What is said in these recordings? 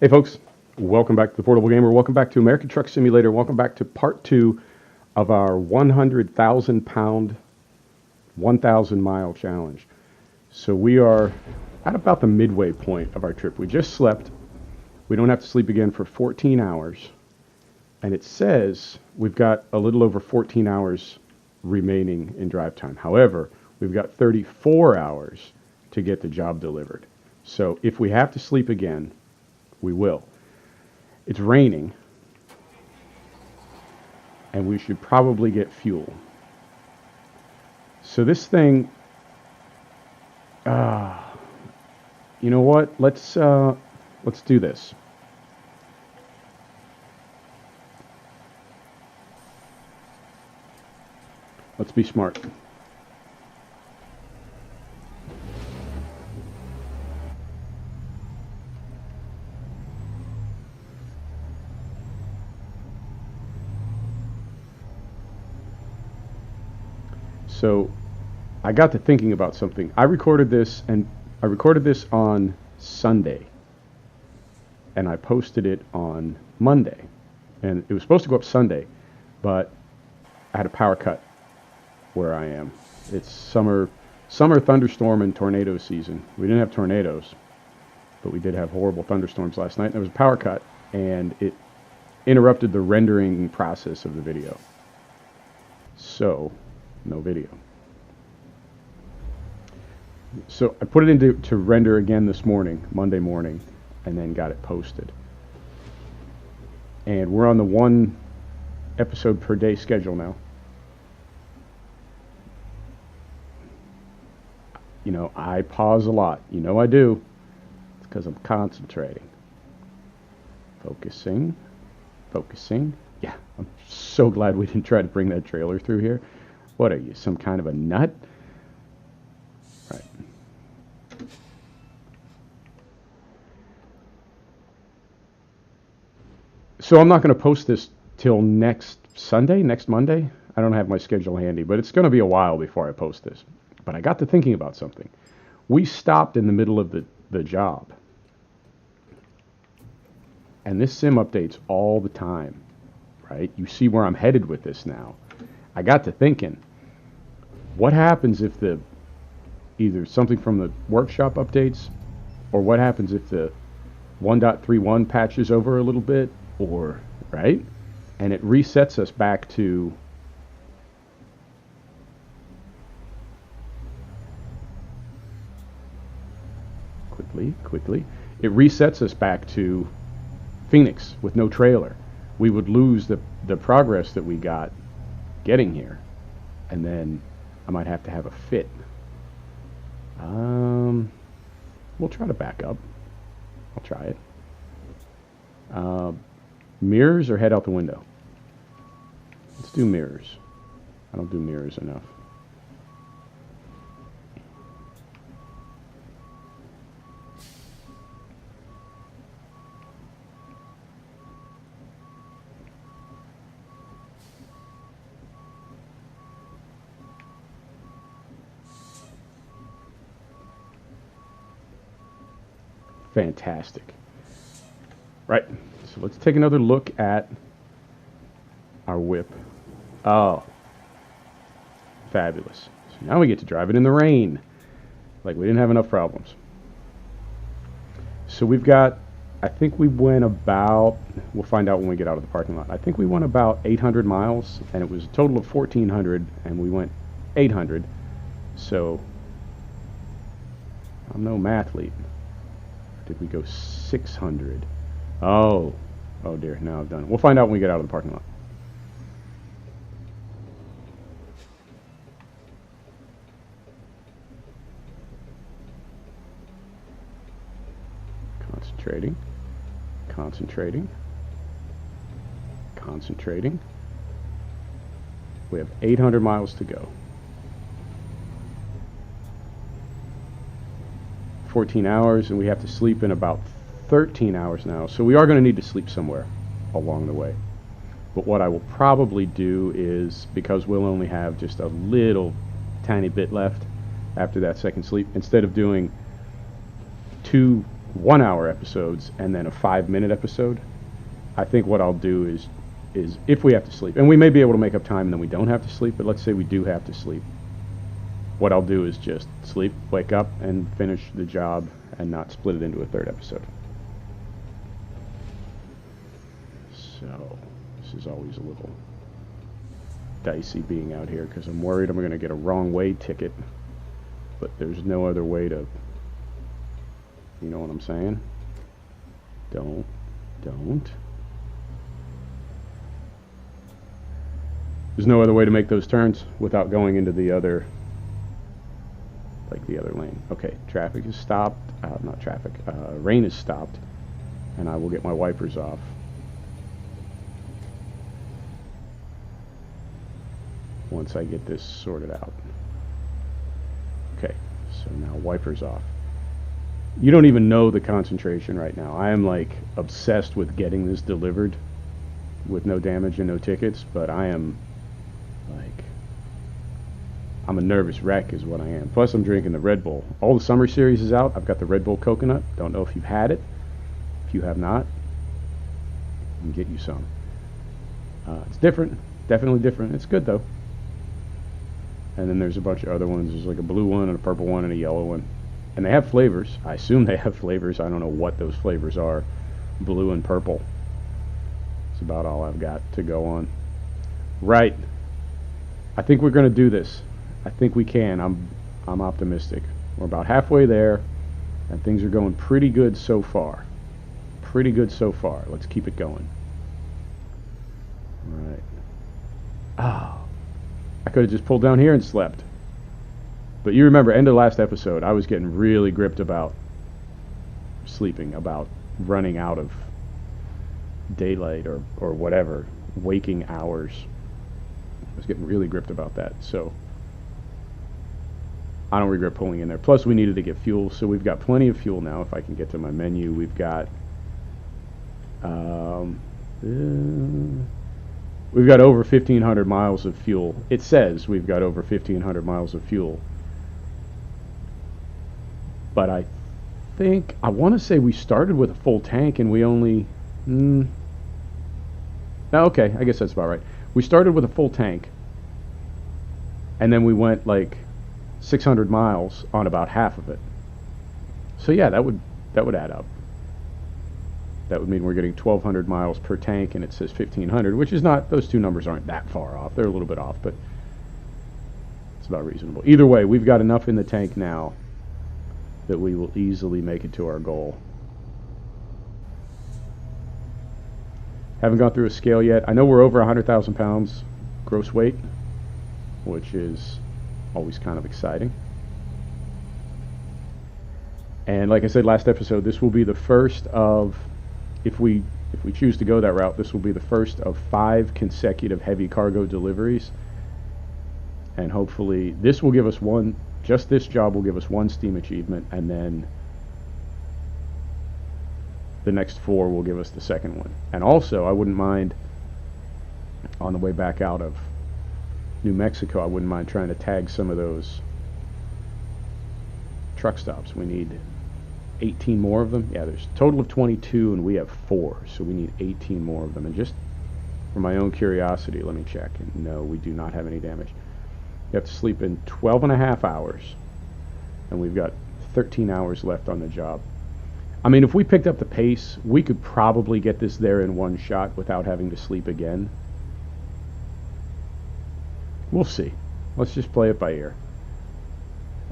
Hey folks, welcome back to the Portable Gamer. Welcome back to American Truck Simulator. Welcome back to part 2 of our 100,000 pound, 1,000 mile challenge. So we are at about the midway point of our trip. We just slept. We don't have to sleep again for 14 hours. And it says we've got a little over 14 hours remaining in drive time. However, we've got 34 hours to get the job delivered. So if we have to sleep again, we will. It's raining, and we should probably get fuel. So this thing, you know what? Let's do this. Let's be smart. So I got to thinking about something. I recorded this on Sunday, and I posted it on Monday, and it was supposed to go up Sunday, but I had a power cut where I am. It's summer thunderstorm and tornado season. We didn't have tornadoes, but we did have horrible thunderstorms last night. There was a power cut, and it interrupted the rendering process of the video. So no video. So I put it into render again this morning, Monday morning, and then got it posted. And we're on the 1 episode per day schedule now. You know, I pause a lot. You know I do. It's because I'm concentrating. Focusing. Yeah, I'm so glad we didn't try to bring that trailer through here. What are you, some kind of a nut? Right. So I'm not going to post this till next Monday. I don't have my schedule handy, but it's going to be a while before I post this. But I got to thinking about something. We stopped in the middle of the job. And this sim updates all the time, right? You see where I'm headed with this now. I got to thinking, what happens if either something from the workshop updates, or what happens if the 1.31 patches over a little bit, or, right? And it resets us back to quickly. It resets us back to Phoenix with no trailer. We would lose the progress that we got getting here, and then I might have to have a fit. We'll try to back up. I'll try it. Mirrors or head out the window? Let's do mirrors. I don't do mirrors enough. Fantastic. Right, so let's take another look at our whip. Oh, fabulous. So now we get to drive it in the rain. Like we didn't have enough problems. So we've got, I think we went about, we'll find out when we get out of the parking lot. I think we went about 800 miles, and it was a total of 1,400, and we went 800. So I'm no mathlete. Did we go 600? Oh dear, now I've done it. We'll find out when we get out of the parking lot. Concentrating. We have 800 miles to go. 14 hours, and we have to sleep in about 13 hours now. So we are going to need to sleep somewhere along the way. But what I will probably do is, because we'll only have just a little tiny bit left after that second sleep, instead of doing 2 1 hour episodes and then a 5 minute episode. I think what I'll do is if we have to sleep, and we may be able to make up time and then we don't have to sleep, but let's say we do have to sleep. What I'll do is just sleep, wake up, and finish the job and not split it into a third episode. So, this is always a little dicey being out here because I'm worried I'm going to get a wrong way ticket, but there's no other way to, you know what I'm saying? Don't. There's no other way to make those turns without going into the other, like the other lane. Okay, traffic is stopped. Not traffic. Rain is stopped, and I will get my wipers off. Once I get this sorted out. Okay, so now wipers off. You don't even know the concentration right now. I am like obsessed with getting this delivered with no damage and no tickets, but I am like, I'm a nervous wreck is what I am. Plus I'm drinking the Red Bull. All the summer series is out. I've got the Red Bull coconut. Don't know if you've had it. If you have not, I can get you some. It's different. Definitely different. It's good though. And then there's a bunch of other ones. There's like a blue one and a purple one and a yellow one. And they have flavors. I assume they have flavors. I don't know what those flavors are. Blue and purple. That's about all I've got to go on. Right. I think we're going to do this. I think we can. I'm optimistic. We're about halfway there, and things are going pretty good so far. Pretty good so far. Let's keep it going. All right. Oh. I could have just pulled down here and slept. But you remember, end of last episode, I was getting really gripped about sleeping, about running out of daylight or whatever, waking hours. I was getting really gripped about that. So I don't regret pulling in there. Plus, we needed to get fuel, so we've got plenty of fuel now. If I can get to my menu, we've got we've got over 1,500 miles of fuel. It says we've got over 1,500 miles of fuel. But I want to say we started with a full tank and we only... No, okay, I guess that's about right. We started with a full tank. And then we went like 600 miles on about half of it. So yeah, that would add up. That would mean we're getting 1,200 miles per tank, and it says 1,500, which is not, those two numbers aren't that far off. They're a little bit off, but it's about reasonable. Either way, we've got enough in the tank now that we will easily make it to our goal. Haven't gone through a scale yet. I know we're over 100,000 pounds gross weight, which is always kind of exciting. And like I said last episode, this will be the first of... If we choose to go that route, this will be the first of 5 consecutive heavy cargo deliveries. And hopefully this will give us one, just this job will give us 1 steam achievement, and then the next 4 will give us the second one. And also, I wouldn't mind, on the way back out of New Mexico, I wouldn't mind trying to tag some of those truck stops. We need 18 more of them. Yeah, there's a total of 22 and we have 4, so we need 18 more of them. And just for my own curiosity, let me check. And no, we do not have any damage. You have to sleep in 12 and a half hours, and we've got 13 hours left on the job. I mean, if we picked up the pace, we could probably get this there in one shot without having to sleep again. We'll see. Let's just play it by ear.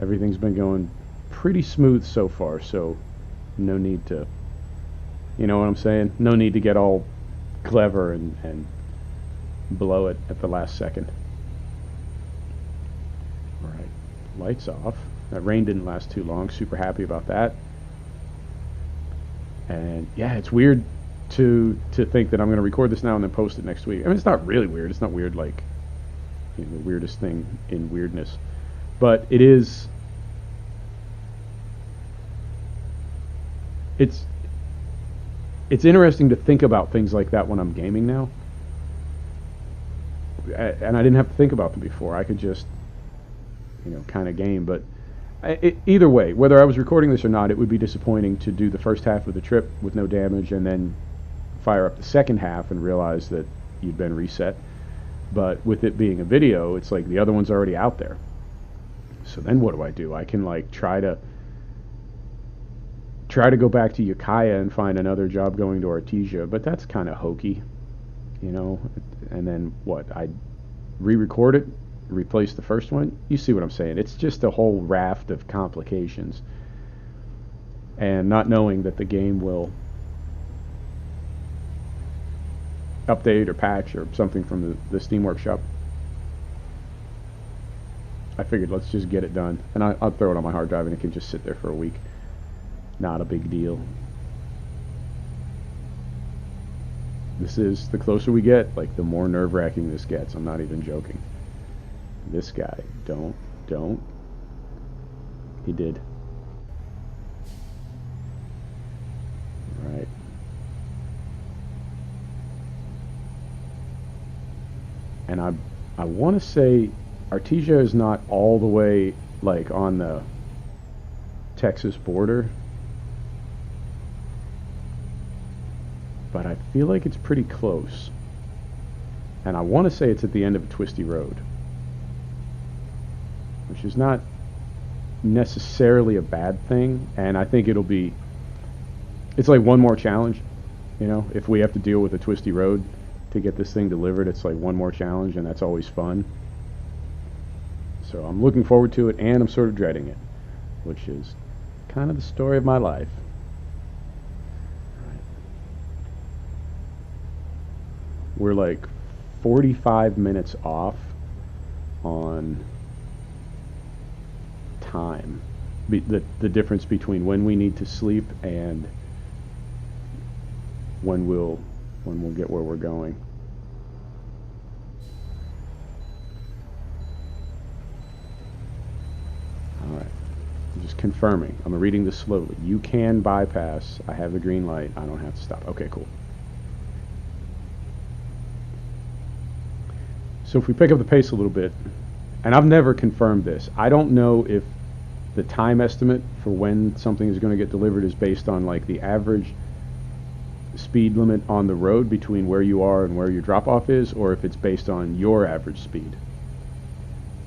Everything's been going pretty smooth so far, so no need to, you know what I'm saying? No need to get all clever and blow it at the last second. All right, lights off. That rain didn't last too long. Super happy about that. And yeah, it's weird to think that I'm going to record this now and then post it next week. I mean, it's not really weird. It's not weird like, you know, the weirdest thing in weirdness, but it is. It's interesting to think about things like that when I'm gaming now. And I didn't have to think about them before. I could just, you know, kind of game. But Either way, whether I was recording this or not, it would be disappointing to do the first half of the trip with no damage and then fire up the second half and realize that you'd been reset. But with it being a video, it's like the other one's already out there. So then what do? I can like try to go back to Ukiah and find another job going to Artesia, but that's kind of hokey, you know. And then what? I re-record it, replace the first one. You see what I'm saying? It's just a whole raft of complications, and not knowing that the game will update or patch or something from the Steam Workshop. I figured let's just get it done, and I'll throw it on my hard drive and it can just sit there for a week. Not a big deal. This is, the closer we get, like the more nerve-wracking this gets. I'm not even joking. This guy, don't. He did. Right. And I want to say Artesia is not all the way like on the Texas border, but I feel like it's pretty close. And I want to say it's at the end of a twisty road, which is not necessarily a bad thing. And I think it's like one more challenge, you know. If we have to deal with a twisty road to get this thing delivered, it's like one more challenge, and that's always fun. So I'm looking forward to it, and I'm sort of dreading it, which is kind of the story of my life. Right. We're like 45 minutes off on time. The difference between when we need to sleep and when we'll get where we're going. All right, I'm just confirming. I'm reading this slowly. You can bypass. I have the green light. I don't have to stop. Okay, cool. So if we pick up the pace a little bit, and I've never confirmed this, I don't know if the time estimate for when something is going to get delivered is based on like the average speed limit on the road between where you are and where your drop-off is, or if it's based on your average speed.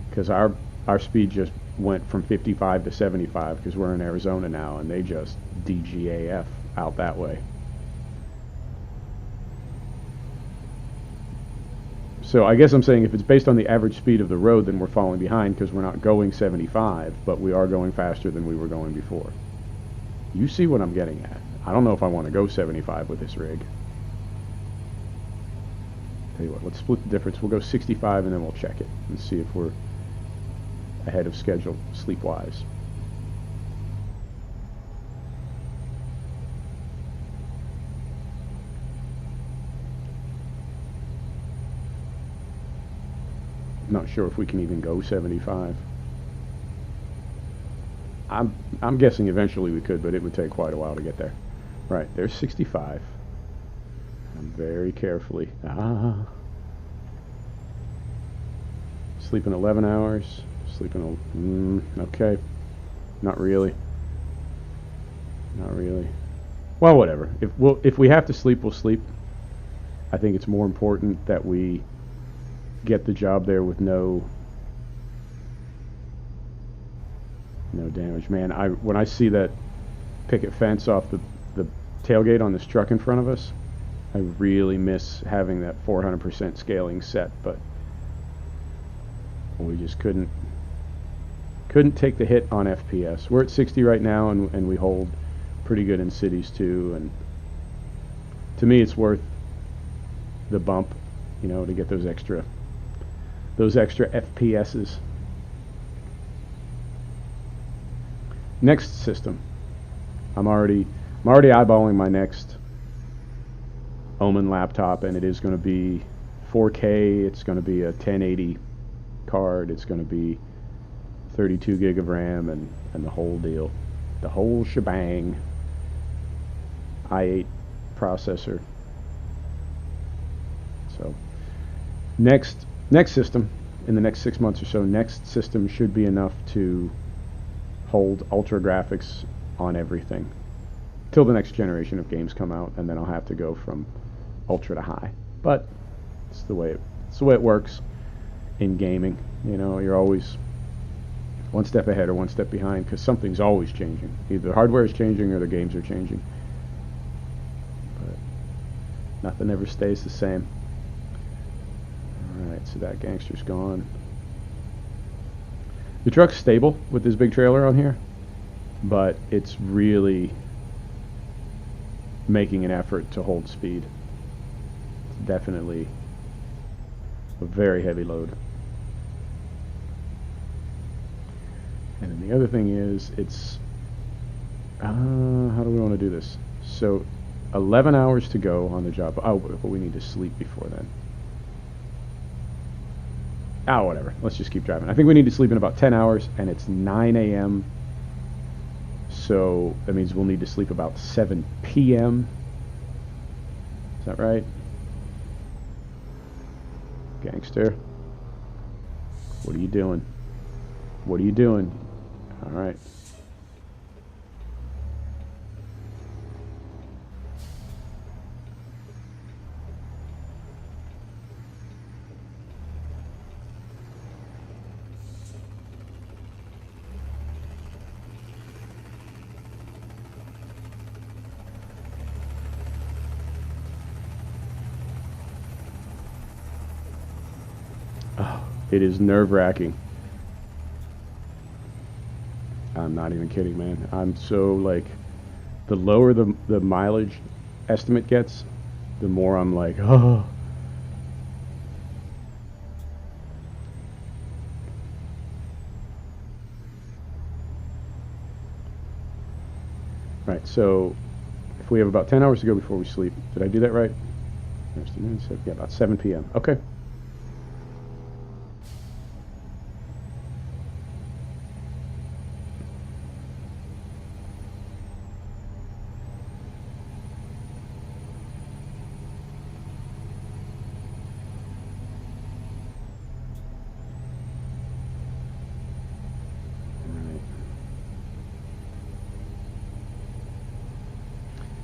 Because our speed just went from 55 to 75 because we're in Arizona now, and they just DGAF out that way. So I guess I'm saying if it's based on the average speed of the road, then we're falling behind because we're not going 75, but we are going faster than we were going before. You see what I'm getting at. I don't know if I want to go 75 with this rig. Tell you what, let's split the difference. We'll go 65 and then we'll check it and see if we're ahead of schedule sleep-wise. Not sure if we can even go 75. I'm guessing eventually we could, but it would take quite a while to get there. Right, there's 65. I'm very carefully. Sleeping 11 hours. Sleeping okay. Not really. Not really. Well, whatever. If we have to sleep, we'll sleep. I think it's more important that we get the job there with no damage. Man, when I see that picket fence off the tailgate on this truck in front of us, I really miss having that 400% scaling set, but we just couldn't take the hit on FPS. We're at 60 right now, and we hold pretty good in cities too, and to me it's worth the bump, you know, to get those extra FPSs. Next system. I'm already eyeballing my next Omen laptop, and it is going to be 4K. It's going to be a 1080 card. It's going to be 32 gig of RAM and the whole deal, the whole shebang. i8 processor. So next system, in the next 6 months or so, next system should be enough to hold ultra graphics on everything till the next generation of games come out, and then I'll have to go from ultra to high. But it's the way it works in gaming. You know, you're always one step ahead or one step behind because something's always changing. Either the hardware is changing or the games are changing. But nothing ever stays the same. Alright, so that gangster's gone. The truck's stable with this big trailer on here, but it's really making an effort to hold speed. It's definitely a very heavy load. And then the other thing is, it's how do we want to do this? So 11 hours to go on the job. Oh, but we need to sleep before then. Whatever. Let's just keep driving. I think we need to sleep in about 10 hours, and it's 9 a.m. So that means we'll need to sleep about 7 p.m. Is that right? Gangster. What are you doing? What are you doing? All right. Oh, it is nerve-wracking. I'm not even kidding, man. I'm so, like, the lower the mileage estimate gets, the more I'm like, oh. Right, so if we have about 10 hours to go before we sleep, did I do that right? Yeah, about 7 p.m. Okay.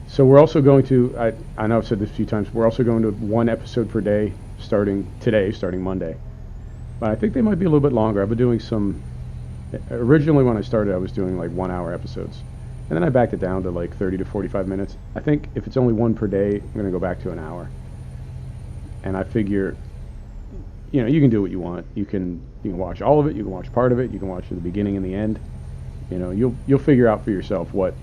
So we're also going to, I know I've said this a few times, we're also going to 1 episode per day starting today, starting Monday. But I think they might be a little bit longer. I've been doing some, originally when I started I was doing like 1-hour episodes. And then I backed it down to like 30 to 45 minutes. I think if it's only 1 per day, I'm going to go back to an hour. And I figure, you know, you can do what you want. You can watch all of it, you can watch part of it, you can watch the beginning and the end. You know, you'll figure out for yourself what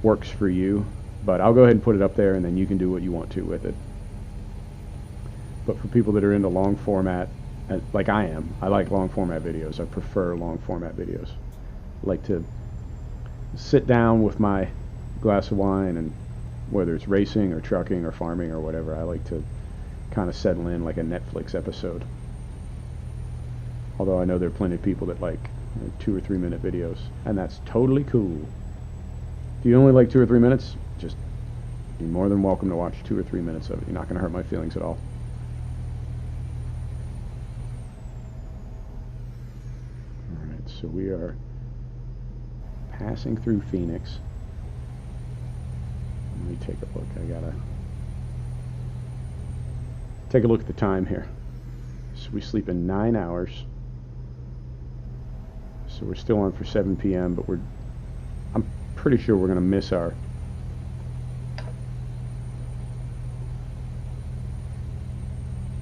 works for you. But I'll go ahead and put it up there, and then you can do what you want to with it. But for people that are into long format, like I am, I like long format videos. I prefer long format videos. I like to sit down with my glass of wine, and whether it's racing or trucking or farming or whatever, I like to kind of settle in like a Netflix episode. Although I know there are plenty of people that like 2 or 3 minute videos, and that's totally cool. If you only like 2 or 3 minutes, just you're more than welcome to watch 2 or 3 minutes of it. You're not going to hurt my feelings at all. Alright, so we are passing through Phoenix. Let me take a look. I gotta take a look at the time here. So we sleep in 9 hours. So we're still on for 7 p.m., but I'm pretty sure we're going to miss our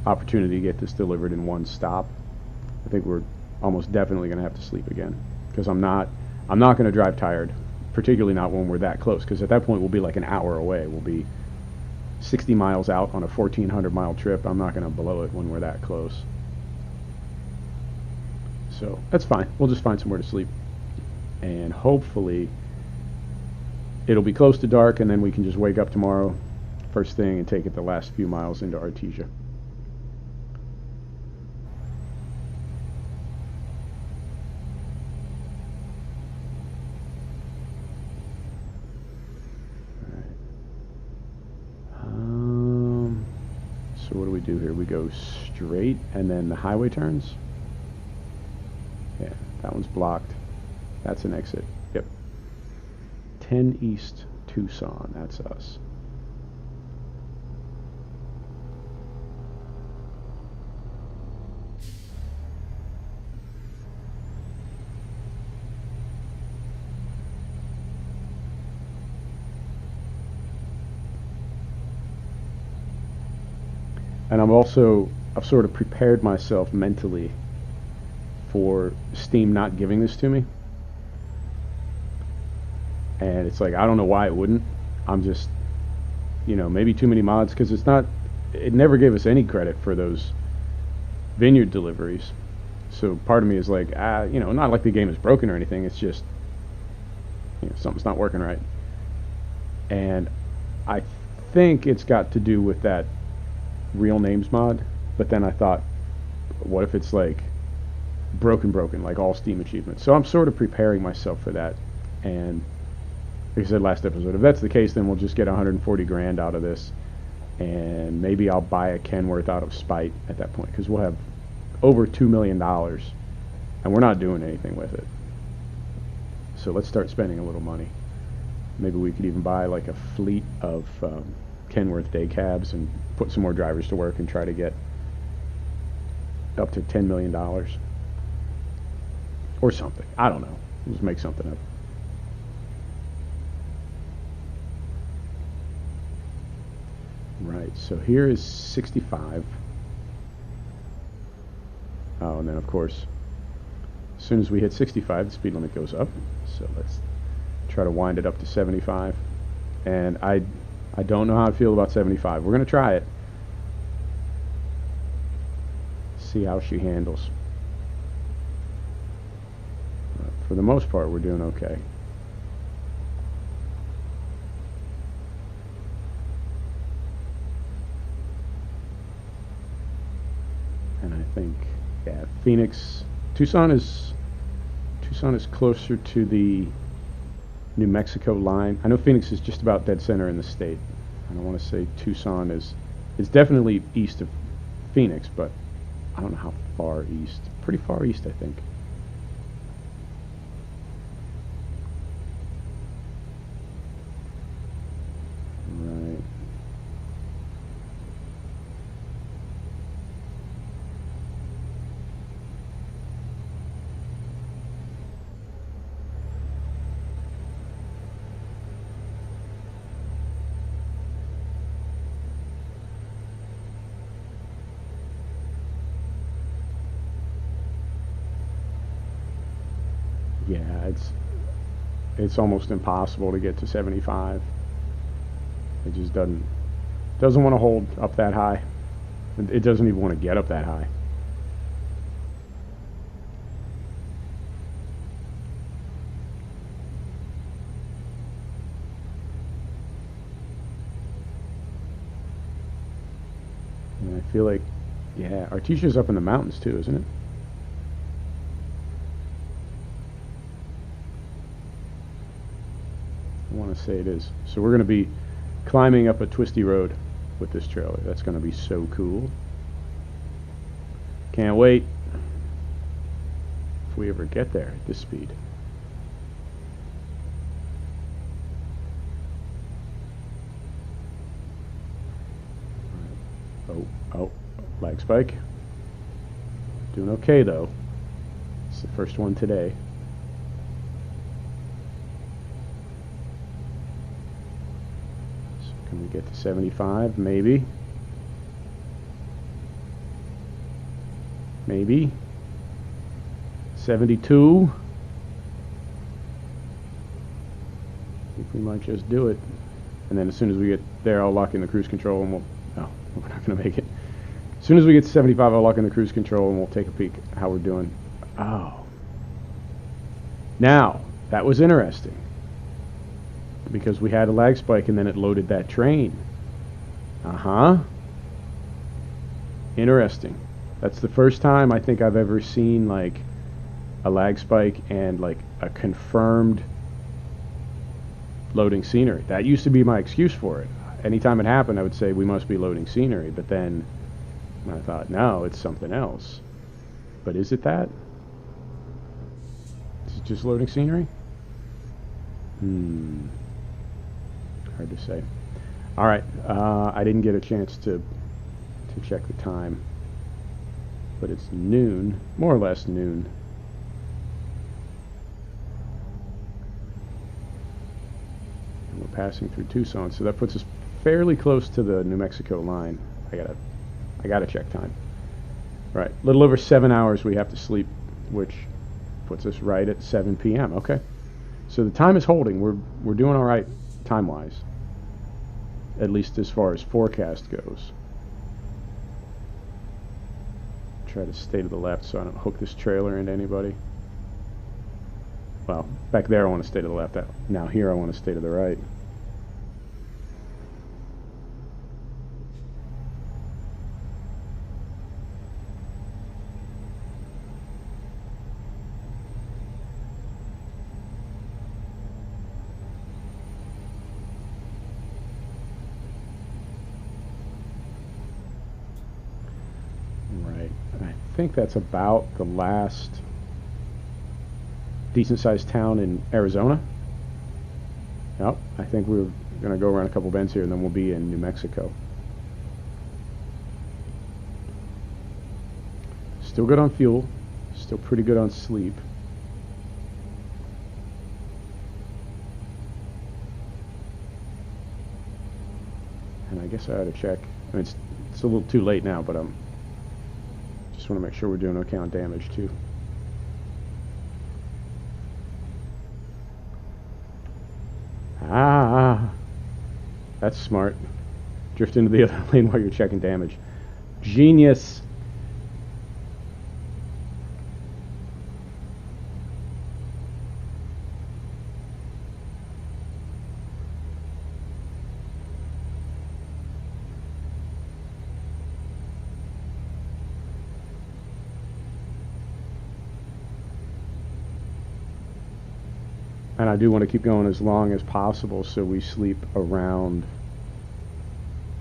opportunity to get this delivered in 1 stop. I think we're almost definitely going to have to sleep again because I'm not going to drive tired, particularly not when we're that close, because at that point we'll be like an hour away. We'll be 60 miles out on a 1,400 mile trip. I'm not going to blow it when we're that close. So that's fine. We'll just find somewhere to sleep, and hopefully it'll be close to dark, and then we can just wake up tomorrow first thing and take it the last few miles into Artesia. So what do we do here? We go straight and then the highway turns. Yeah, that one's blocked. That's an exit. Yep. 10 East Tucson. That's us. And I've sort of prepared myself mentally for Steam not giving this to me. And it's like, I don't know why it wouldn't. I'm just, maybe too many mods, because it never gave us any credit for those vineyard deliveries. So part of me is like, not like the game is broken or anything. It's just, something's not working right. And I think it's got to do with that real names mod. But then I thought, what if it's like broken, like all Steam achievements? So I'm sort of preparing myself for that. And like I said last episode, if that's the case, then we'll just get 140 grand out of this, and maybe I'll buy a Kenworth out of spite at that point, because we'll have over $2 million, and we're not doing anything with it. So let's start spending a little money. Maybe we could even buy like a fleet of Kenworth day cabs and put some more drivers to work and try to get up to $10 million or something. I don't know. Just make something up. Right, so here is 65. Oh, and then of course, as soon as we hit 65, the speed limit goes up. So let's try to wind it up to 75. And I don't know how I feel about 75. We're going to try it. See how she handles. For the most part, we're doing okay. And I think, yeah, Tucson is closer to the New Mexico line. I know Phoenix is just about dead center in the state. I don't want to say Tucson is definitely east of Phoenix, but I don't know how far east. Pretty far east, I think. Right. Yeah, it's almost impossible to get to 75. It just doesn't want to hold up that high. It doesn't even want to get up that high. And I feel like, yeah, Artesia's up in the mountains too, isn't it? I want to say it is. So we're going to be climbing up a twisty road with this trailer. That's going to be so cool. Can't wait. If we ever get there at this speed. Oh, lag spike. Doing okay though. It's the first one today. So can we get to 75? Maybe. Maybe. 72. I think we might just do it. And then as soon as we get there, I'll lock in the cruise control and we'll... No, we're not going to make it. As soon as we get to 75, I'll lock in the cruise control and we'll take a peek at how we're doing. Oh. Now, that was interesting. Because we had a lag spike and then it loaded that train. Uh-huh. Interesting. That's the first time I think I've ever seen like a lag spike and like a confirmed loading scenery. That used to be my excuse for it. Anytime it happened, I would say we must be loading scenery, but then I thought, no, it's something else. But is it that? just loading scenery? Hard to say. All right, I didn't get a chance to check the time, but it's noon, more or less noon. And we're passing through Tucson, so that puts us fairly close to the New Mexico line. I gotta check time. Right, a little over 7 hours we have to sleep, which puts us right at 7 p.m. Okay, so the time is holding. We're doing all right time-wise, at least as far as forecast goes. Try to stay to the left so I don't hook this trailer into anybody. Well, back there I want to stay to the left. Now here I want to stay to the right. I think that's about the last decent-sized town in Arizona. Yep, I think we're going to go around a couple bends here, and then we'll be in New Mexico. Still good on fuel. Still pretty good on sleep. And I guess I ought to check. I mean, it's a little too late now, but just want to make sure we're doing okay on damage too. That's smart. Drift into the other lane while you're checking damage. Genius. And I do want to keep going as long as possible so we sleep around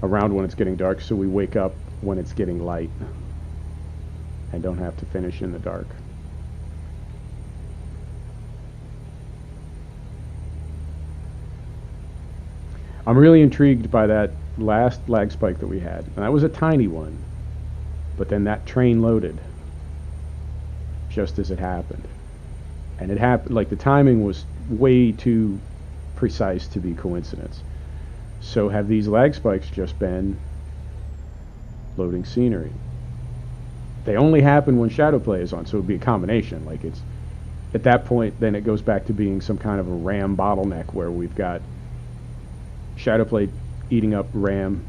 when it's getting dark, so we wake up when it's getting light and don't have to finish in the dark. I'm really intrigued by that last lag spike that we had. And that was a tiny one, but then that train loaded just as it happened. And it happened, like the timing was way too precise to be coincidence. So have these lag spikes just been loading scenery? They only happen when shadow play is on, so it would be a combination. Like it's at that point, then it goes back to being some kind of a RAM bottleneck where we've got shadow play eating up RAM,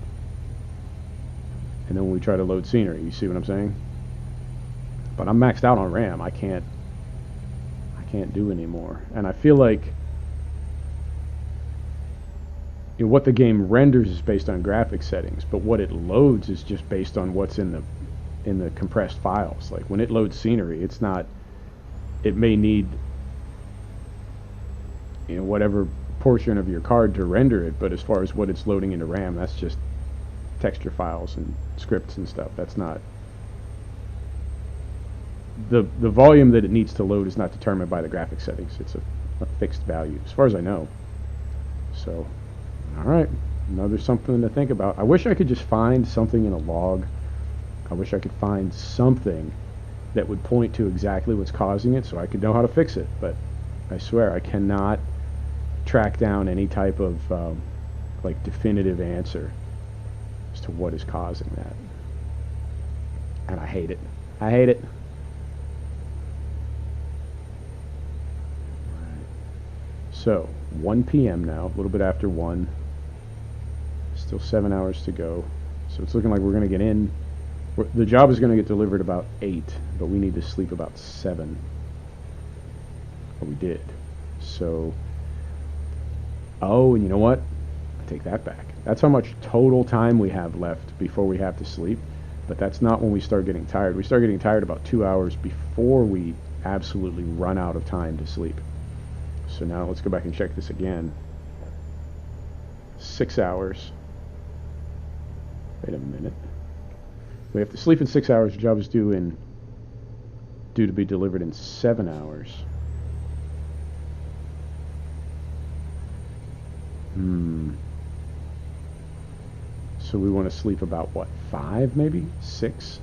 and then when we try to load scenery, you see what I'm saying? But I'm maxed out on RAM. I can't do anymore. And I feel like what the game renders is based on graphic settings, but what it loads is just based on what's in the compressed files. Like when it loads scenery, it's not, it may need whatever portion of your card to render it, but as far as what it's loading into RAM, that's just texture files and scripts and stuff. That's not the volume that it needs to load is not determined by the graphic settings. It's a fixed value as far as I know. So all right, another something to think about. I wish I could just find something in a log. I wish I could find something that would point to exactly what's causing it so I could know how to fix it, but I swear I cannot track down any type of like definitive answer as to what is causing that. And I hate it. I hate it. So 1 p.m. now, a little bit after 1. Still 7 hours to go. So it's looking like we're going to get in. The job is going to get delivered about 8, but we need to sleep about 7. But we did. So, oh, and you know what? I take that back. That's how much total time we have left before we have to sleep. But that's not when we start getting tired. We start getting tired about 2 hours before we absolutely run out of time to sleep. So now let's go back and check this again. 6 hours. Wait a minute. We have to sleep in 6 hours. The job is due to be delivered in 7 hours. So we want to sleep about, what, 5 maybe? 6?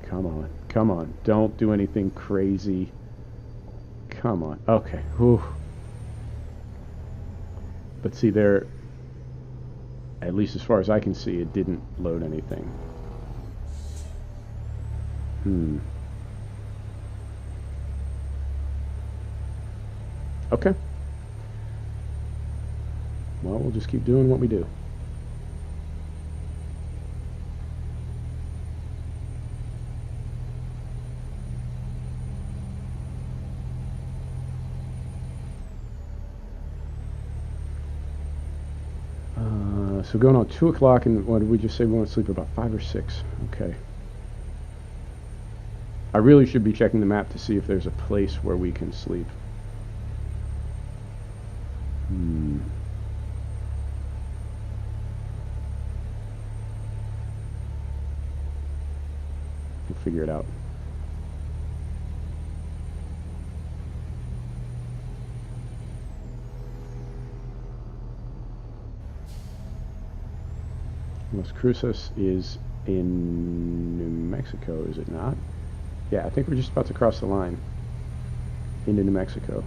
Come on. Come on. Don't do anything crazy. Come on. Okay. Whew. But see, there, at least as far as I can see, it didn't load anything. Okay. Well, we'll just keep doing what we do. So going on 2 o'clock, and what did we just say? We want to sleep about 5 or 6. Okay. I really should be checking the map to see if there's a place where we can sleep. We'll figure it out. Las Cruces is in New Mexico, is it not? Yeah, I think we're just about to cross the line into New Mexico.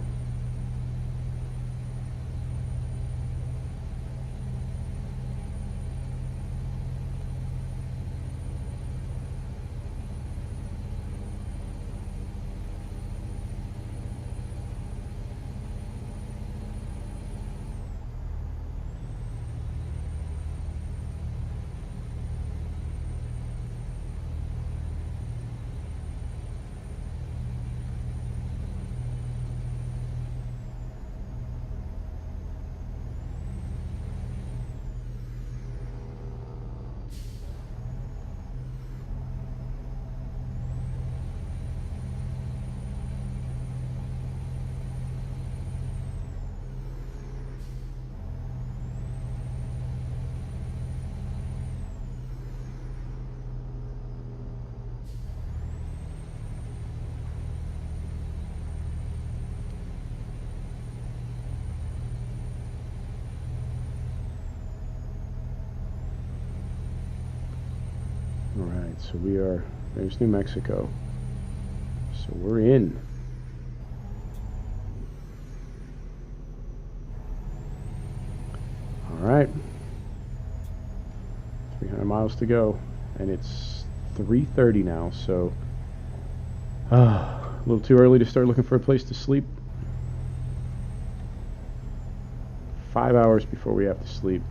Alright, so we are, there's New Mexico. So we're in. Alright. 300 miles to go. And it's 3:30 now, so a little too early to start looking for a place to sleep. 5 hours before we have to sleep.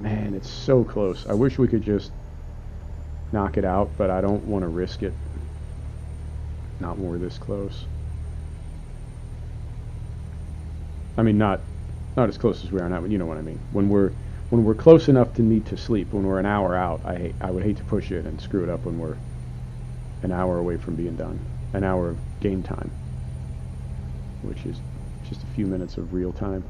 Man, it's so close. I wish we could just knock it out, but I don't want to risk it. Not when we're this close. I mean, not as close as we are now, but you know what I mean. When we're close enough to need to sleep, when we're an hour out, I would hate to push it and screw it up when we're an hour away from being done. An hour of game time, which is just a few minutes of real time.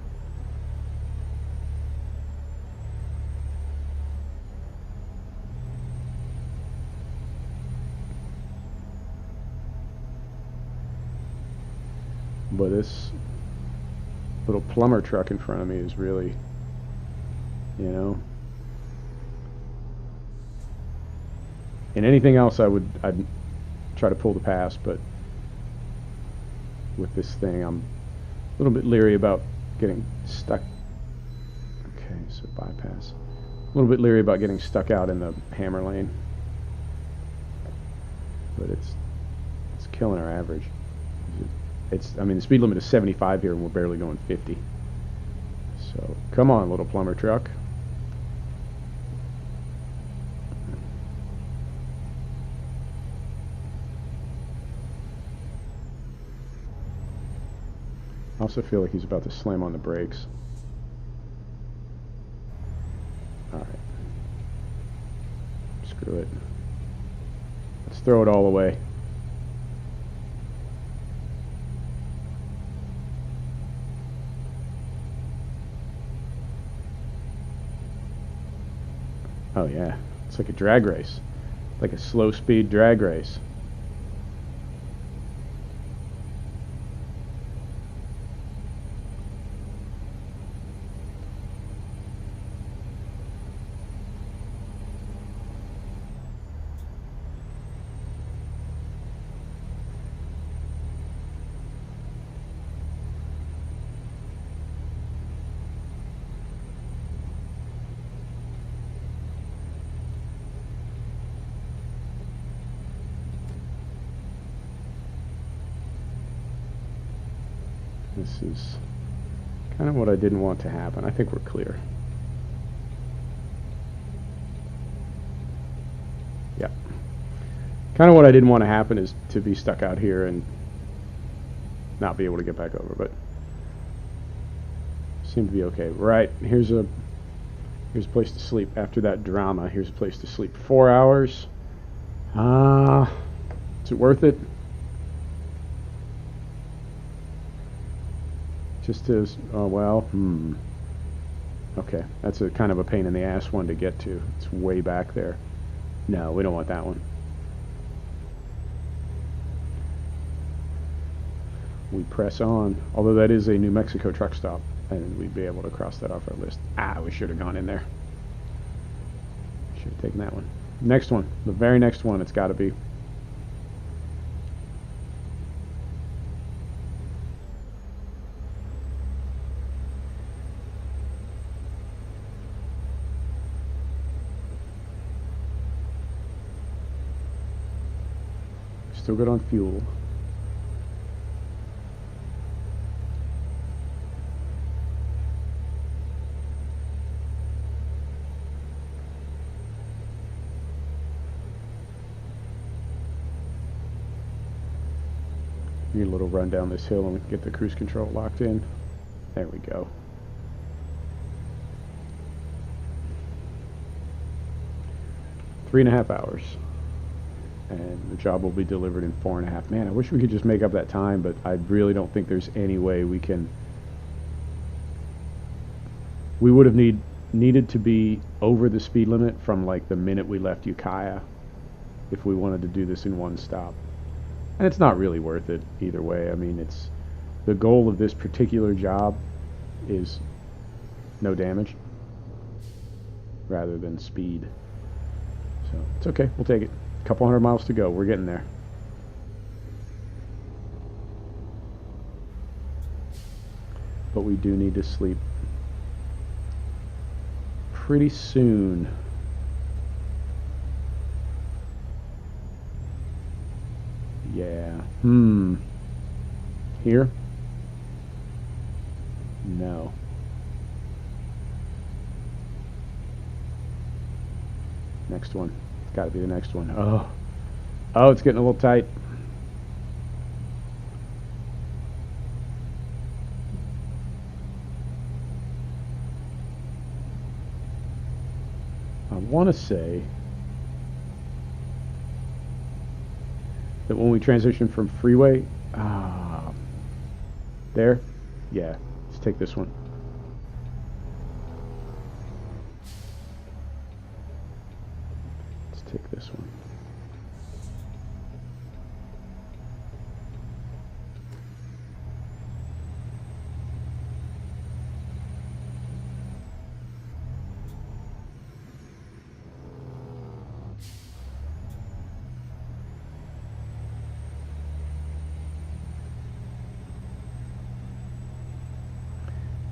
But this little plumber truck in front of me is really, you know, in anything else I'd try to pull the pass, but with this thing I'm a little bit leery about getting stuck. Okay, so bypass. A little bit leery about getting stuck out in the hammer lane, but it's killing our average. I mean, the speed limit is 75 here, and we're barely going 50. So, come on, little plumber truck. I also feel like he's about to slam on the brakes. Alright. Screw it. Let's throw it all away. Oh yeah, it's like a drag race, like a slow speed drag race. This is kind of what I didn't want to happen. I think we're clear. Yeah. Kind of what I didn't want to happen is to be stuck out here and not be able to get back over, but seem to be okay. Right, here's a place to sleep after that drama. Here's a place to sleep. 4 hours. Is it worth it? Just as, oh well, okay, that's a kind of a pain in the ass one to get to. It's way back there. No, we don't want that one. We press on, although that is a New Mexico truck stop, and we'd be able to cross that off our list. We should have gone in there. Should have taken that one. Next one, the very next one, it's got to be. Still good on fuel. Need a little run down this hill and we can get the cruise control locked in. There we go. Three and a half hours. And the job will be delivered in 4.5. Man, I wish we could just make up that time, but I really don't think there's any way we can. We would have needed to be over the speed limit from like the minute we left Ukiah if we wanted to do this in one stop. And it's not really worth it either way. I mean, it's the goal of this particular job is no damage rather than speed. So it's okay, we'll take it. Couple 100 miles to go. We're getting there. But we do need to sleep pretty soon. Yeah. Here? No. Next one. Got to be the next one. Oh, it's getting a little tight. I want to say that when we transition from freeway, there, yeah, let's take this one. Take this one.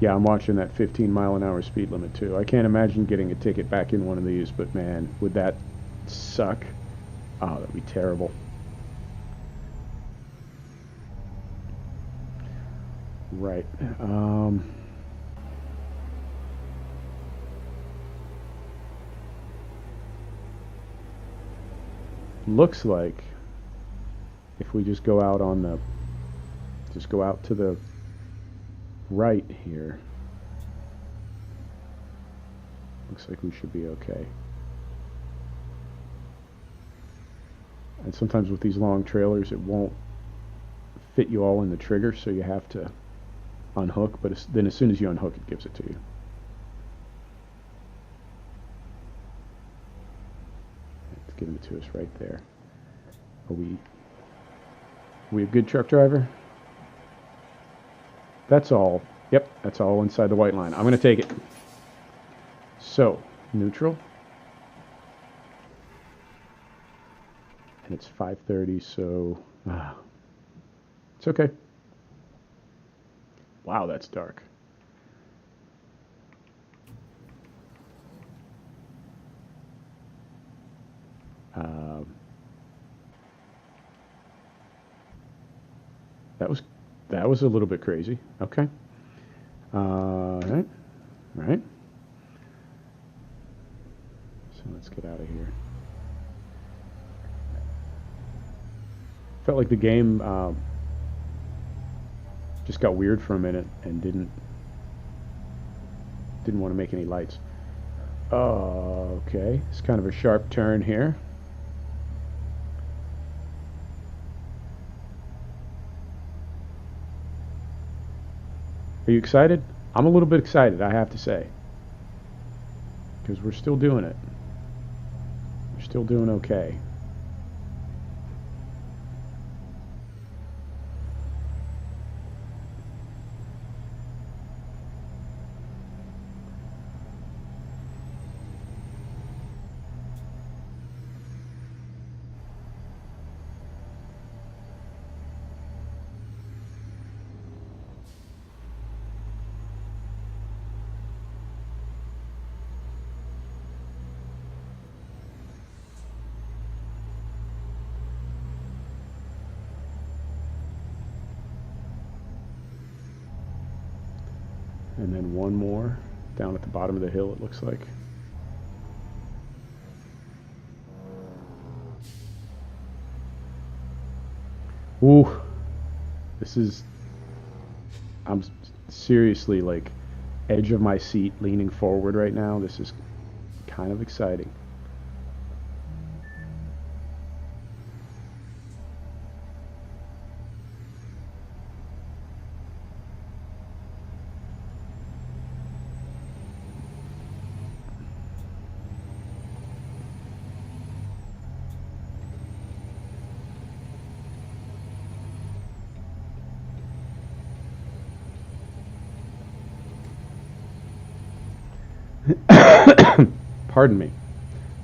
Yeah, I'm watching that 15-mile-an-hour speed limit too. I can't imagine getting a ticket back in one of these, but man, would that suck. Oh, that'd be terrible. Right. Looks like if we just go out on the, just go out to the right here, looks like we should be okay. And sometimes with these long trailers, it won't fit you all in the trigger, so you have to unhook, but then as soon as you unhook, it gives it to you. It's giving it to us right there. Are we a good truck driver? That's all. Yep, that's all inside the white line. I'm going to take it. So, neutral. And it's 5:30, so it's okay. Wow, that's dark. That was a little bit crazy. Okay. Right. Right. So let's get out of here. Felt like the game just got weird for a minute and didn't want to make any lights. Okay, it's kind of a sharp turn here. Are you excited? I'm a little bit excited, I have to say, because we're still doing it. We're still doing okay. And then one more down at the bottom of the hill, it looks like. Ooh, this is, I'm seriously like edge of my seat leaning forward right now. This is kind of exciting. Pardon me.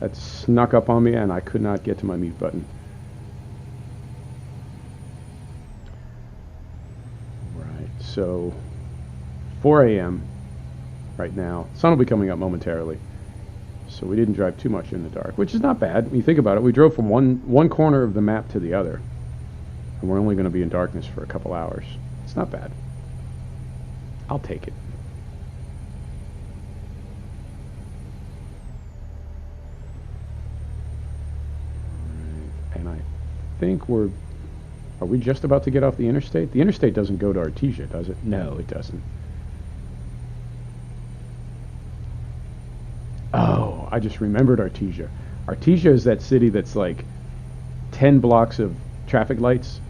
That snuck up on me and I could not get to my mute button. Right, so 4 a.m. right now. Sun will be coming up momentarily. So we didn't drive too much in the dark, which is not bad. When you think about it, we drove from one corner of the map to the other. And we're only going to be in darkness for a couple hours. It's not bad. I'll take it. And I think are we just about to get off the interstate? The interstate doesn't go to Artesia, does it? No, it doesn't. Oh, I just remembered Artesia. Artesia is that city that's like 10 blocks of traffic lights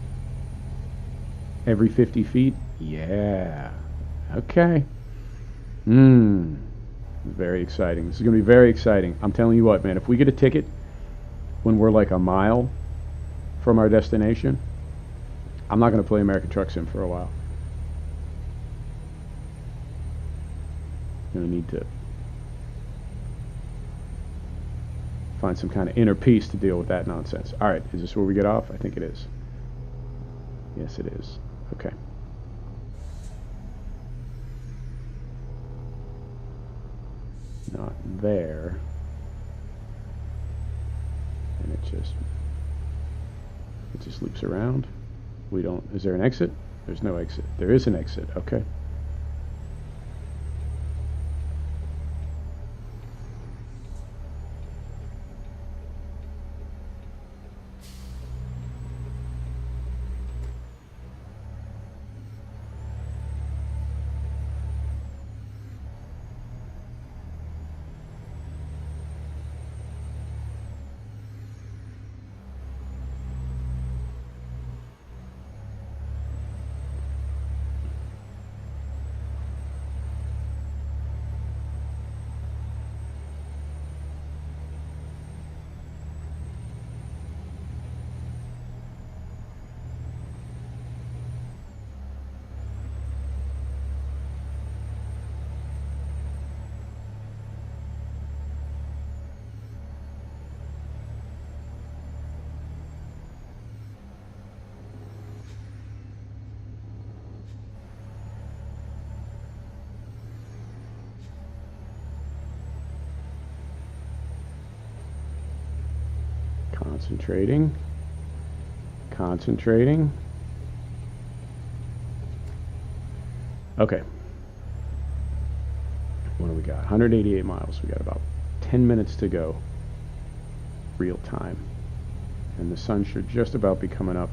every 50 feet. Yeah. Okay. Very exciting. This is going to be very exciting. I'm telling you what, man, if we get a ticket when we're like a mile from our destination, I'm not going to play American Truck Sim for a while. Going to need to find some kind of inner peace to deal with that nonsense. All right, is this where we get off? I think it is. Yes, it is. Okay. Not there. And it just loops around. We don't, is there an exit? There's no exit. There is an exit. Okay. Concentrating. Concentrating. Okay. What do we got? 188 miles. We got about 10 minutes to go. Real time. And the sun should just about be coming up.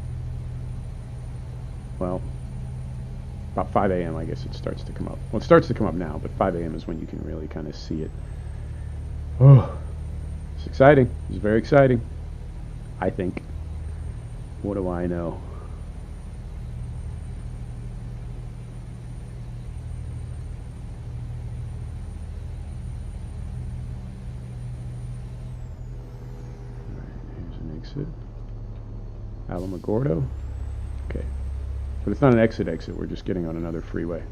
Well, about 5 a.m. I guess it starts to come up. Well, it starts to come up now, but 5 a.m. is when you can really kind of see it. Oh, it's exciting. It's very exciting, I think. What do I know? All right, here's an exit. Alamogordo. Okay. But it's not an exit. We're just getting on another freeway.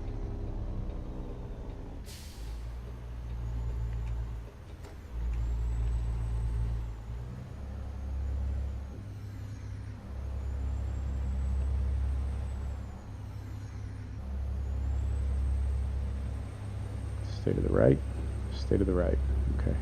Stay to the right. Stay to the right. Okay.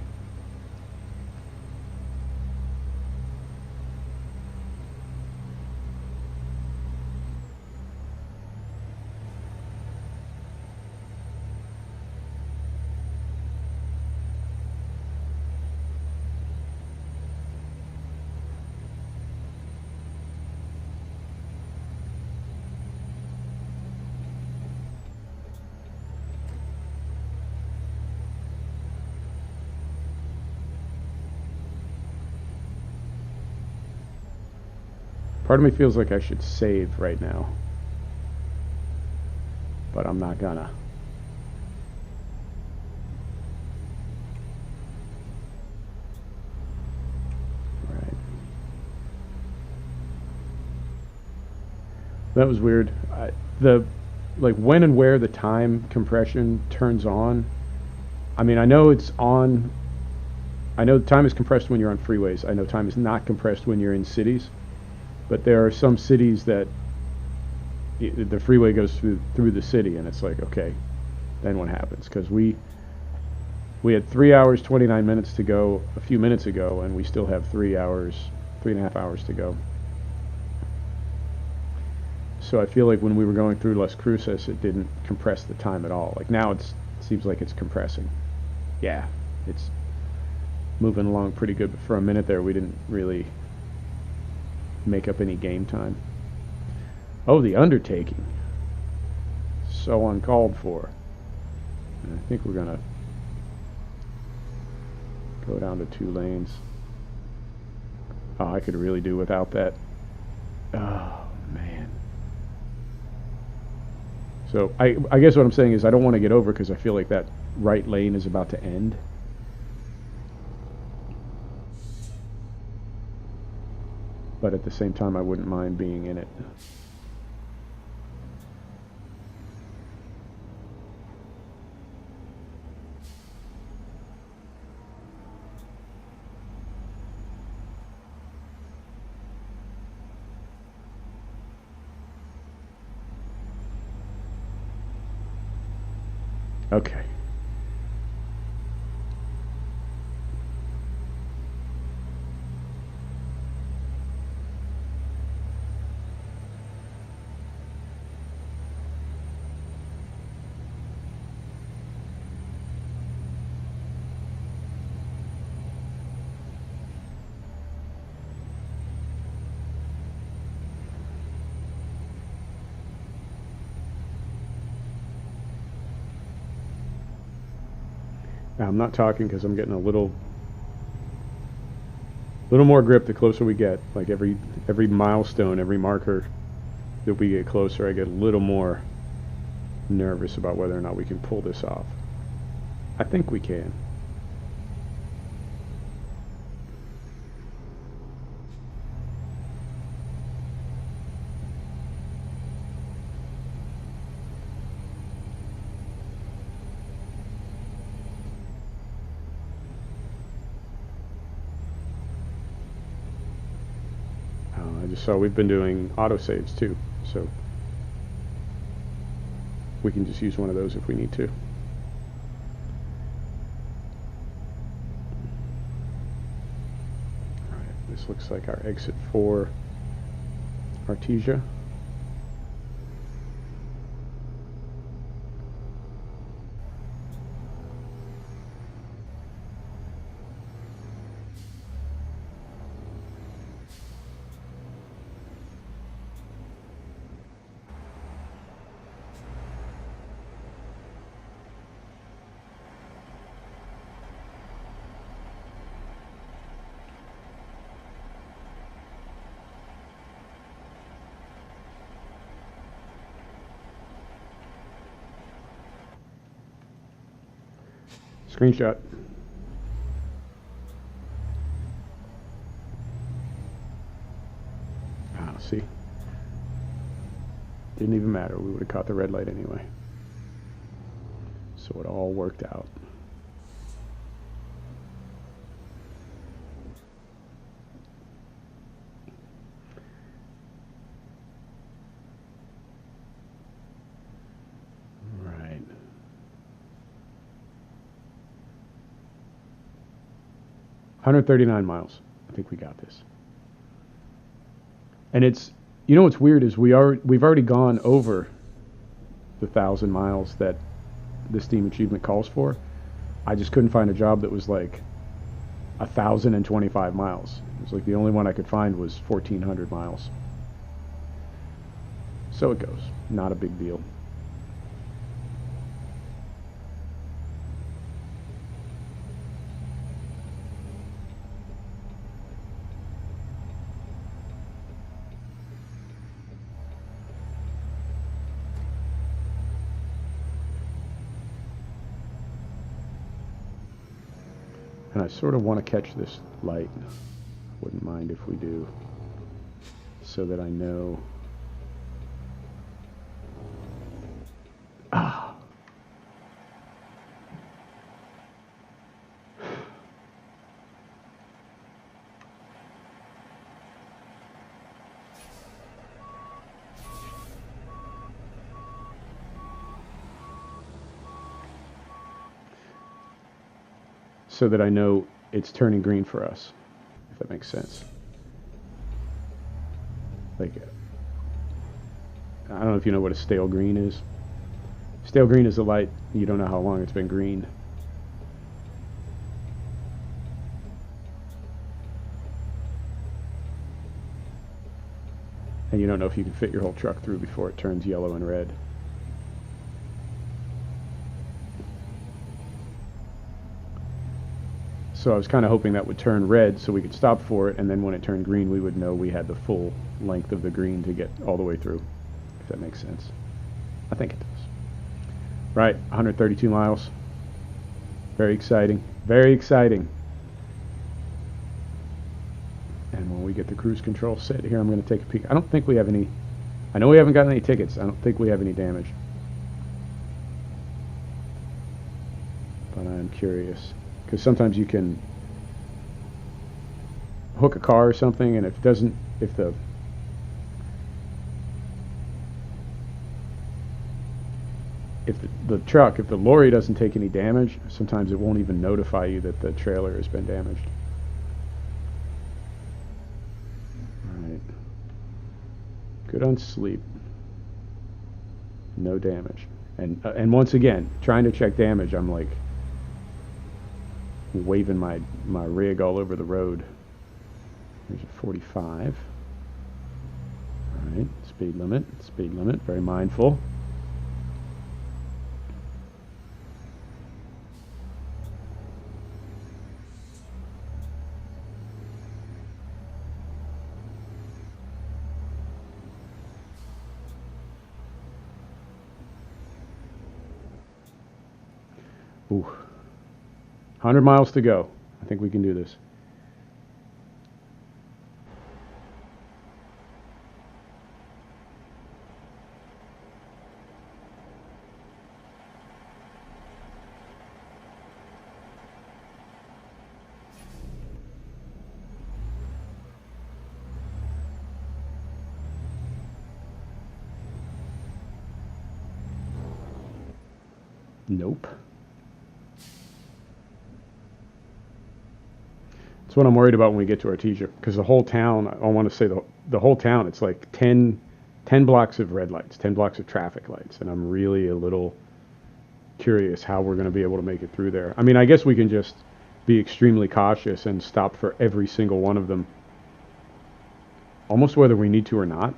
Part of me feels like I should save right now, but I'm not gonna. Right. That was weird. Like when and where the time compression turns on. I mean, I know it's on. I know time is compressed when you're on freeways. I know time is not compressed when you're in cities. But there are some cities that the freeway goes through the city, and it's like, okay, then what happens? Because we had 3 hours 29 minutes to go a few minutes ago, and we still have 3.5 hours to go. So I feel like when we were going through Las Cruces, it didn't compress the time at all. Like now it seems like it's compressing. Yeah, it's moving along pretty good. But for a minute there, we didn't really make up any game time. Oh, the undertaking. So uncalled for. And I think we're gonna go down to 2 lanes. Oh, I could really do without that. Oh, man. So I guess what I'm saying is I don't want to get over because I feel like that right lane is about to end. But at the same time, I wouldn't mind being in it. Okay. Now, I'm not talking because I'm getting a little more grip the closer we get. Like every milestone, every marker that we get closer, I get a little more nervous about whether or not we can pull this off. I think we can. I just saw we've been doing autosaves too, so we can just use one of those if we need to. Alright, this looks like our exit for Artesia. Screenshot. Ah, see? Didn't even matter. We would have caught the red light anyway. So it all worked out. Right. $139 miles. I think we got this. And it's, you know what's weird is we've already gone over the 1,000 miles that the Steam achievement calls for. I just couldn't find a job that was like 1,025 miles. It was like the only one I could find was 1,400 miles. So it goes. Not a big deal. And I sort of want to catch this light. Wouldn't mind if we do, so that I know. Ah. So that I know it's turning green for us, if that makes sense. Like, I don't know if you know what a stale green is. Stale green is a light you don't know how long it's been green. And you don't know if you can fit your whole truck through before it turns yellow and red. So I was kind of hoping that would turn red so we could stop for it, and then when it turned green we would know we had the full length of the green to get all the way through, if that makes sense. I think it does. Right, 132 miles. Very exciting. Very exciting. And when we get the cruise control set here, I'm going to take a peek. I don't think we have any... I know we haven't gotten any tickets. I don't think we have any damage. But I'm curious. Because sometimes you can hook a car or something, and if the truck, if the lorry doesn't take any damage, sometimes it won't even notify you that the trailer has been damaged. All right. Good on sleep. No damage. And once again, trying to check damage, I'm like waving my rig all over the road. There's a 45. All right, speed limit, very mindful. Ooh. 100 miles to go. I think we can do this. Nope. That's what I'm worried about when we get to Artesia, because the whole town, I want to say the whole town, it's like 10 blocks of red lights, 10 blocks of traffic lights, and I'm really a little curious how we're going to be able to make it through there. I mean, I guess we can just be extremely cautious and stop for every single one of them, almost whether we need to or not.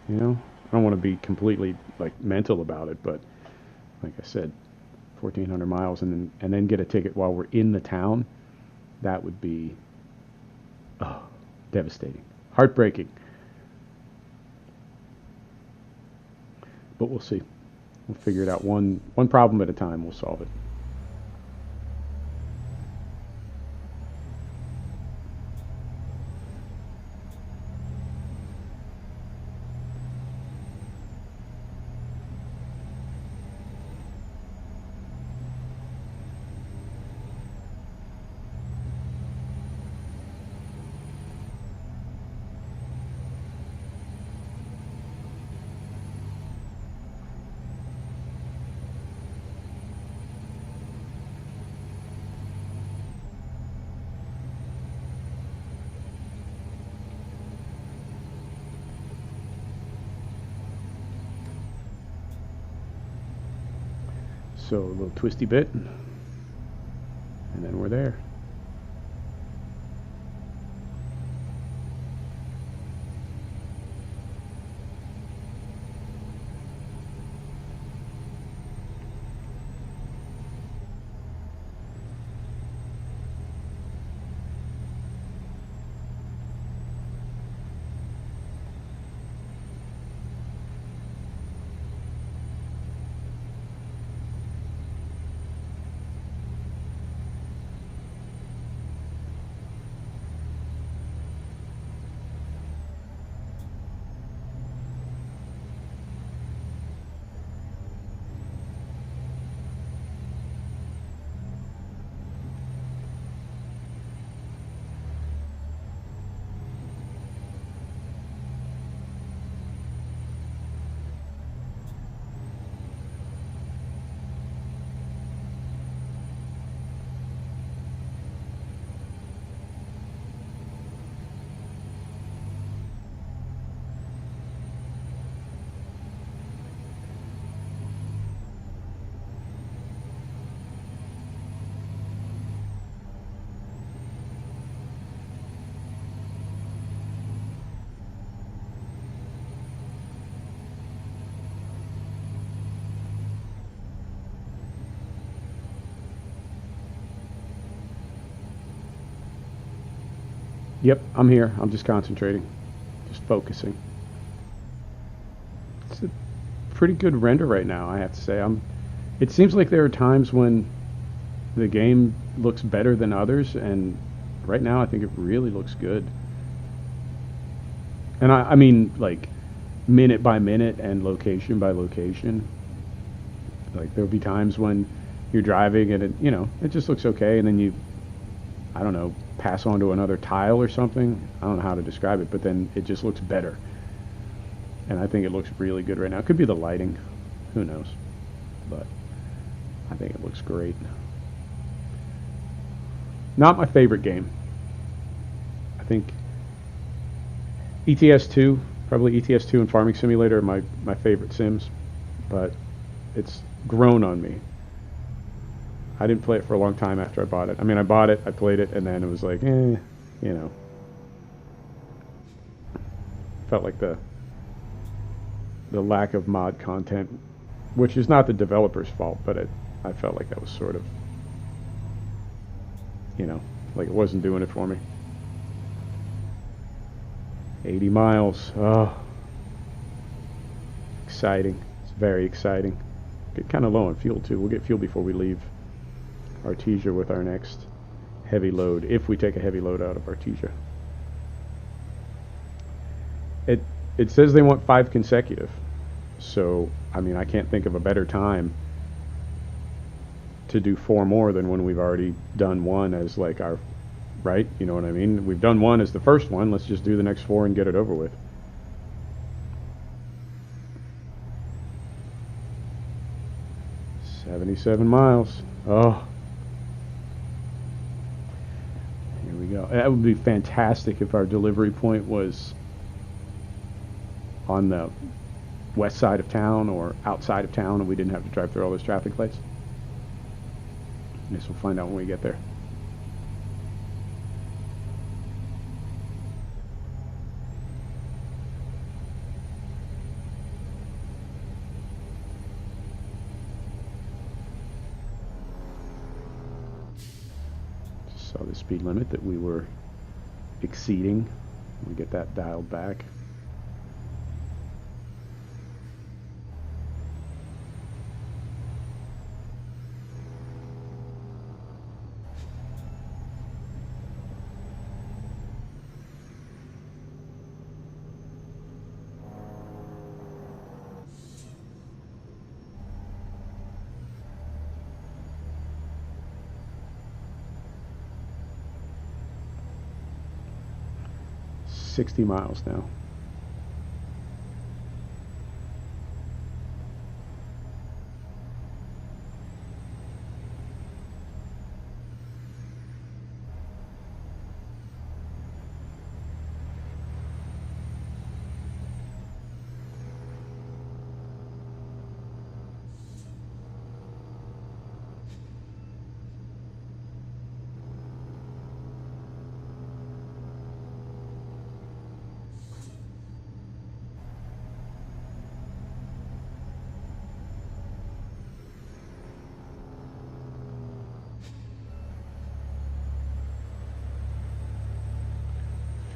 You know, I don't want to be completely like mental about it, but like I said, 1,400 miles and then get a ticket while we're in the town, that would be devastating, heartbreaking. But we'll see. We'll figure it out one problem at a time. We'll solve it. So a little twisty bit, and then we're there. Yep, I'm here. I'm just concentrating, just focusing. It's a pretty good render right now, I have to say. It seems like there are times when the game looks better than others, and right now I think it really looks good. And I mean, like, minute by minute and location by location. Like, there'll be times when you're driving and it just looks okay, and then I don't know, pass on to another tile or something. I don't know how to describe it, but then it just looks better. And I think it looks really good right now. It could be the lighting, who knows, but I think it looks great. Not my favorite game. I think ETS2, probably ETS2 and Farming Simulator are my favorite sims, but it's grown on me. I didn't play it for a long time after I bought it. I mean, I bought it, I played it, and then it was like, felt like the lack of mod content, which is not the developer's fault, but I felt like that was sort of, like it wasn't doing it for me. 80 miles. Oh, exciting. It's very exciting. Get kind of low on fuel too. We'll get fuel before we leave Artesia with our next heavy load, if we take a heavy load out of Artesia. It says they want 5 consecutive, so I mean, I can't think of a better time to do 4 more than when we've already done 1 as like our, right? You know what I mean? We've done 1 as the first one. Let's just do the next 4 and get it over with. $77 miles. Oh, here we go. That would be fantastic if our delivery point was on the west side of town or outside of town and we didn't have to drive through all those traffic lights. I guess we'll find out when we get there. Just saw the speed limit that we were exceeding. We get that dialed back. 60 miles now.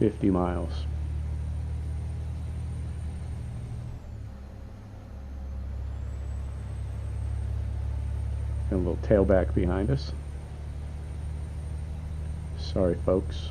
$50 miles. And a little tailback behind us. Sorry, folks.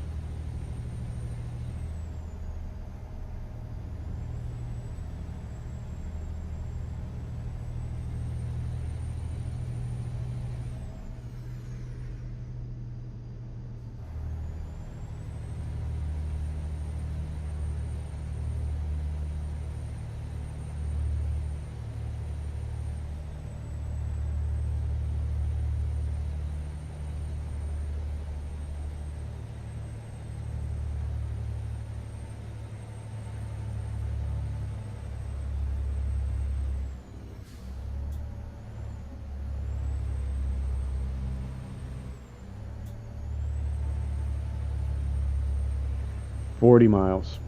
$40 miles.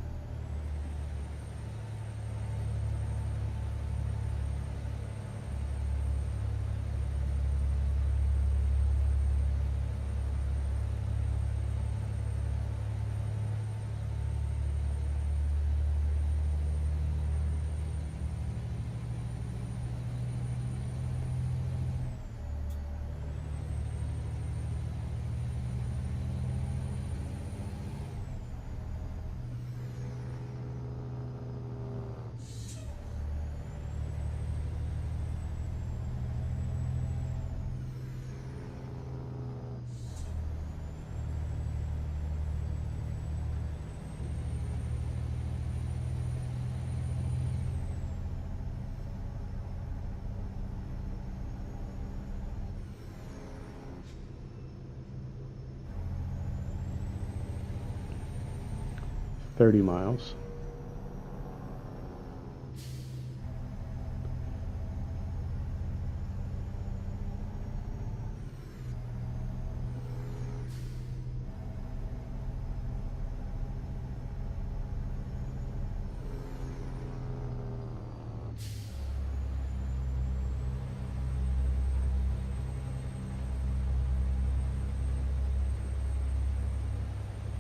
$30 miles.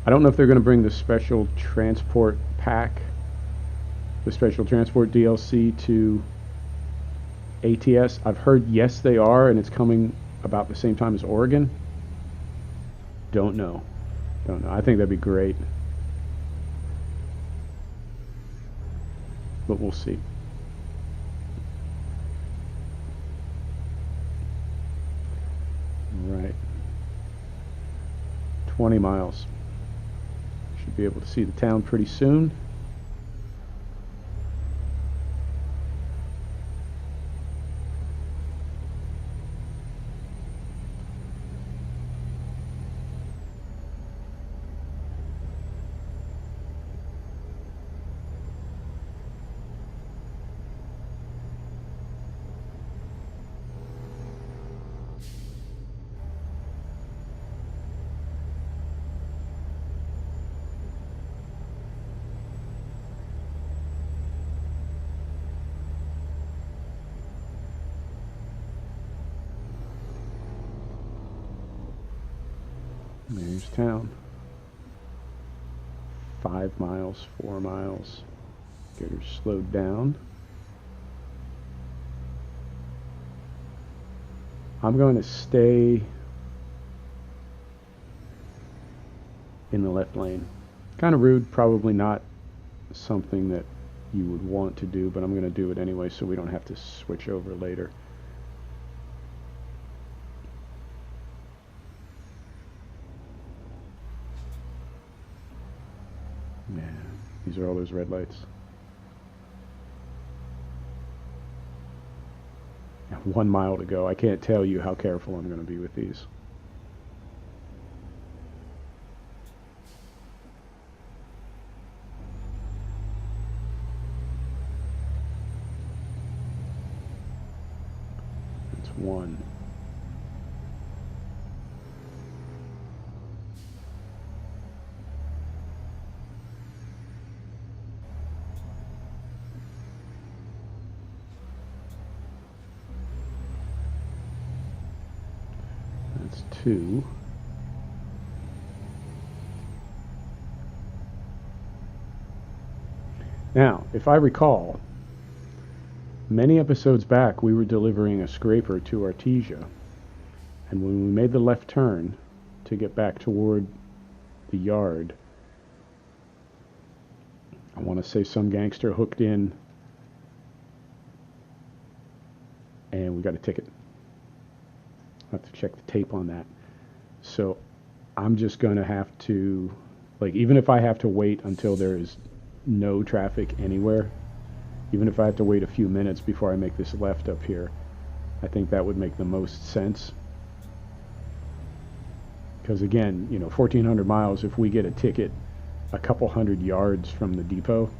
I don't know if they're going to bring the special transport pack, the special transport DLC to ATS. I've heard yes they are, and it's coming about the same time as Oregon. Don't know. I think that'd be great. But we'll see. All right. 20 miles. Should be able to see the town pretty soon. There's town. 5 miles, 4 miles. Get her slowed down. I'm going to stay in the left lane. Kind of rude, probably not something that you would want to do, but I'm going to do it anyway so we don't have to switch over later. Yeah. These are all those red lights. And 1 mile to go. I can't tell you how careful I'm going to be with these. That's one. That's two. Now, if I recall, many episodes back we were delivering a scraper to Artesia, and when we made the left turn to get back toward the yard, I want to say some gangster hooked in and we got a ticket. I have to check the tape on that. So I'm just going to have to, like, even if I have to wait until there is no traffic anywhere, even if I have to wait a few minutes before I make this left up here, I think that would make the most sense. Because again, 1,400 miles, if we get a ticket a couple hundred yards from the depot,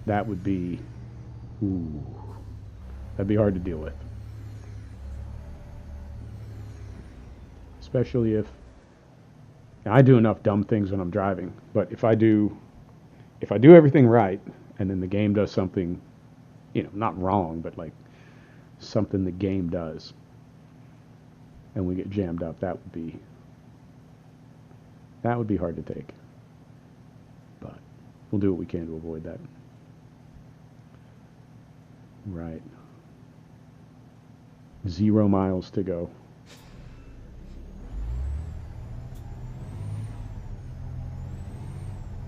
that would be, that'd be hard to deal with. Especially if, I do enough dumb things when I'm driving, but if I do everything right, and then the game does something, not wrong, but like something the game does, and we get jammed up, that would be hard to take. But we'll do what we can to avoid that. Right. 0 miles to go.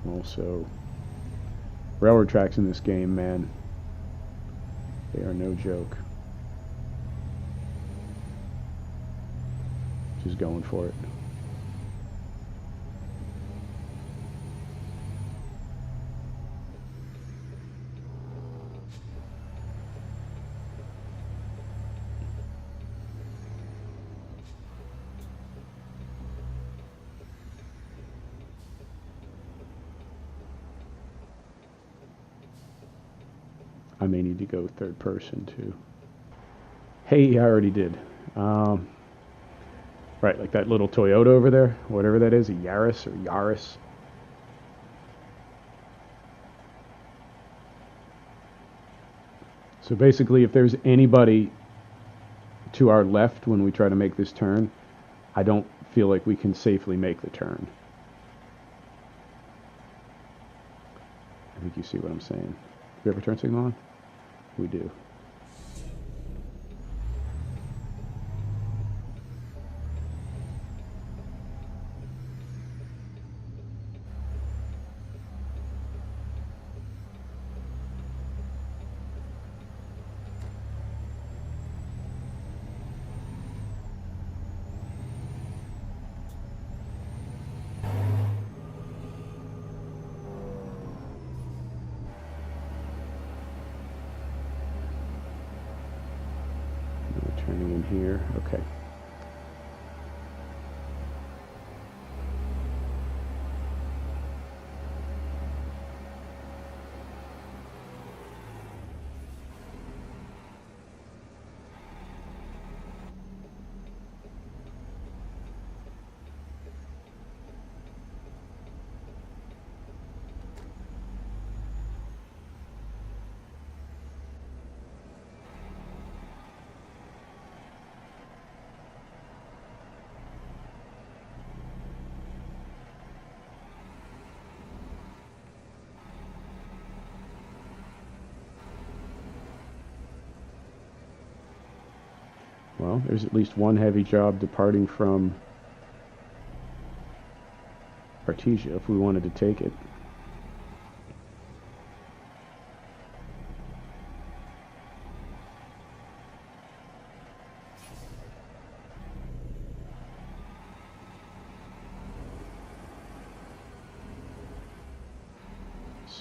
Also, railroad tracks in this game, man, they are no joke. Just going for it. I may need to go third person too. Hey, I already did. Right, like that little Toyota over there, whatever that is, a Yaris or Yaris. So basically, if there's anybody to our left when we try to make this turn, I don't feel like we can safely make the turn. I think you see what I'm saying. Do we have a turn signal on? We do. Turning in here. Okay. Well, there's at least one heavy job departing from Artesia if we wanted to take it.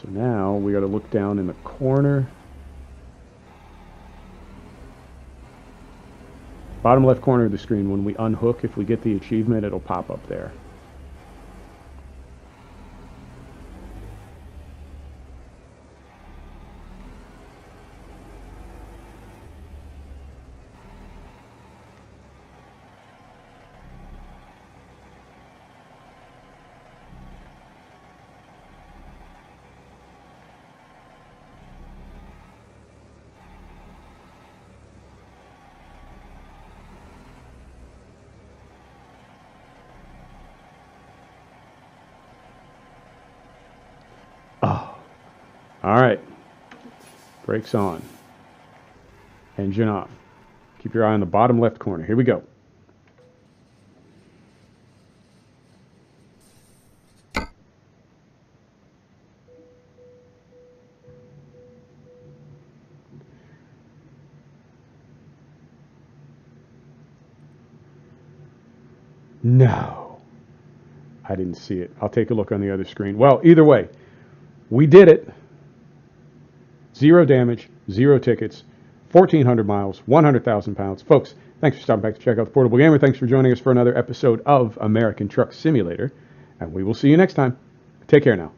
So now we got to look down in the corner. Bottom left corner of the screen, when we unhook, if we get the achievement, it'll pop up there. Oh, all right. Brakes on. Engine off. Keep your eye on the bottom left corner. Here we go. No. I didn't see it. I'll take a look on the other screen. Well, either way, we did it. 0 damage, 0 tickets, 1,400 miles, 100,000 pounds. Folks, thanks for stopping back to check out the Portable Gamer. Thanks for joining us for another episode of American Truck Simulator. And we will see you next time. Take care now.